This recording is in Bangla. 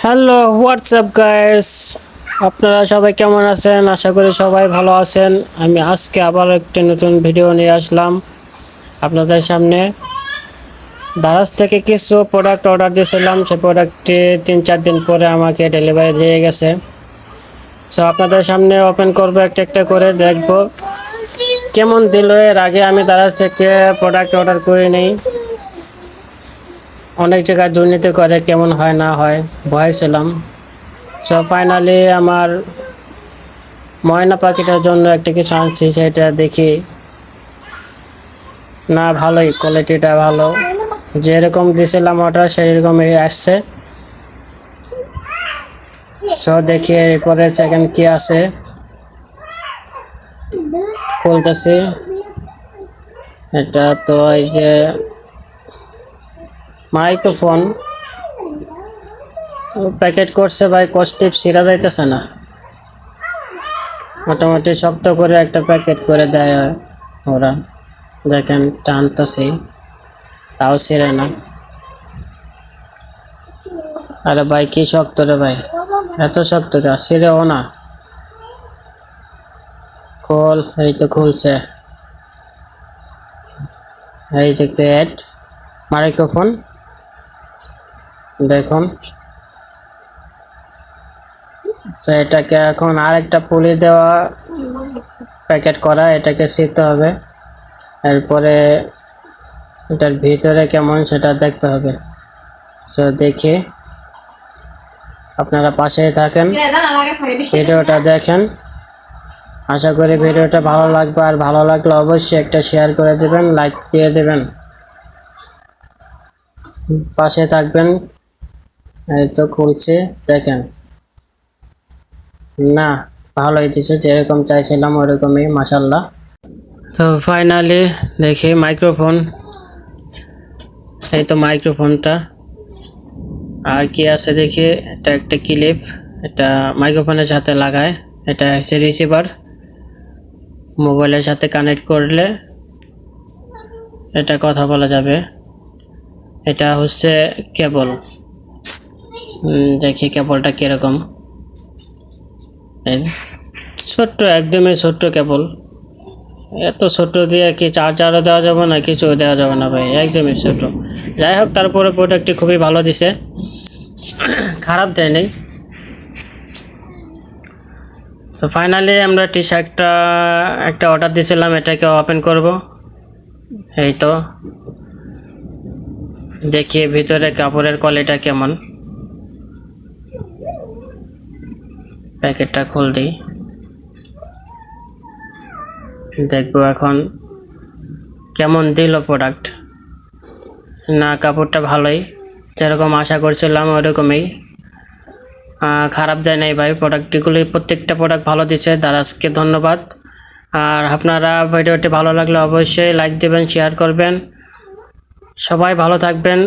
হ্যালো হোয়াটসঅ্যাপ গাইস, আপনারা সবাই কেমন আছেন? আশা করি সবাই ভালো আছেন। আমি আজকে আবার একটি নতুন ভিডিও নিয়ে আসলাম আপনাদের সামনে। দারাজ থেকে কিছু প্রোডাক্ট অর্ডার দিয়েছিলাম, সেই প্রোডাক্টটি 3-4 দিন পরে আমাকে ডেলিভারি দিয়ে গেছে। সো আপনাদের সামনে ওপেন করব, একটা একটা করে দেখব কেমন দিল। এর আগে আমি দারাজ থেকে প্রোডাক্ট অর্ডার করি নেই, অনেক জায়গায় দুর্নীতি করে, কেমন হয় না হয় ভয় ছিলাম। সো ফাইনালি আমার ময়না পাখিটার জন্য একটা কিছু আনছি, সেটা দেখি না, ভালোই, কোয়ালিটিটা ভালো, যেরকম দিয়েছিলাম অর্ডার সেই রকমই আসছে। সো দেখি এরপরে সেকেন্ড কি আছে, খুলতেছি। এটা তো এই যে মাইক্রোফোন প্যাকেট করছে ভাই, কস্টিপ সিরা যাইতেছে না, মোটামুটি শক্ত করে একটা প্যাকেট করে দেয় ওরা। দেখেন টানতেছি, তাও ছিঁড়ে না। আরে ভাই কি শক্ত রে ভাই, এত শক্ত কে ছিঁড়েও না। খোল, এই তো খুলছে। এই যে ক্যাট মাইক্রোফোন, দেখুন। এটাকে এখন আরেকটা পুলি দেওয়া প্যাকেট করা, এটাকে ছিঁড়তে হবে। এরপরে এটার ভিতরে কেমন সেটা দেখতে হবে। তো দেখি, আপনারা পাশেই থাকেন, ভিডিওটা দেখেন। আশা করি ভিডিওটা ভালো লাগবে, আর ভালো লাগলে অবশ্যই একটা শেয়ার করে দেবেন, লাইক দিয়ে দেবেন, পাশে থাকবেন। এই তো খুলছে, দেখেন না, ভালোই দিচ্ছে, যেরকম চাইছিলাম ওরকমই, মাশাল্লাহ। তো ফাইনালি দেখি মাইক্রোফোন, এই তো মাইক্রোফোনটা। আর কি আছে দেখি, এটা একটা ক্লিপ, এটা মাইক্রোফোনের সাথে লাগায়। এটা হচ্ছে রিসিভার, মোবাইলের সাথে কানেক্ট করলে এটা কথা বলা যাবে। এটা হচ্ছে কেবল, দেখি কেবলটা কিরকম। ছোট্ট, একদমই ছোট্ট কেবল, এত ছোট দিয়ে কি চার্জারও দেওয়া যাবে না, কিছু দেওয়া যাবে না ভাই, একদমই ছোট। যাই হোক, তারপরে প্রোডাক্টটি খুবই ভালো দিছে, খারাপ দেয় নাই। তো ফাইনালি আমরা টি শার্টটা একটা অর্ডার দিয়েছিলাম, এটাকে ওপেন করব। এই তো দেখি ভিতরে কাপড়ের কোয়ালিটি কেমন, প্যাকেটটা খুল দিই, দেখবো এখন কেমন দিল প্রোডাক্ট। না, কাপড়টা ভালোই, যেরকম আশা করছিলাম ওরকমই, খারাপ দেয় নাই ভাই। প্রোডাক্টগুলি প্রত্যেকটা প্রোডাক্ট ভালো দিচ্ছে, দারাজকে ধন্যবাদ। আর আপনারা ভিডিওটি ভালো লাগলে অবশ্যই লাইক দেবেন, শেয়ার করবেন। সবাই ভালো থাকবেন।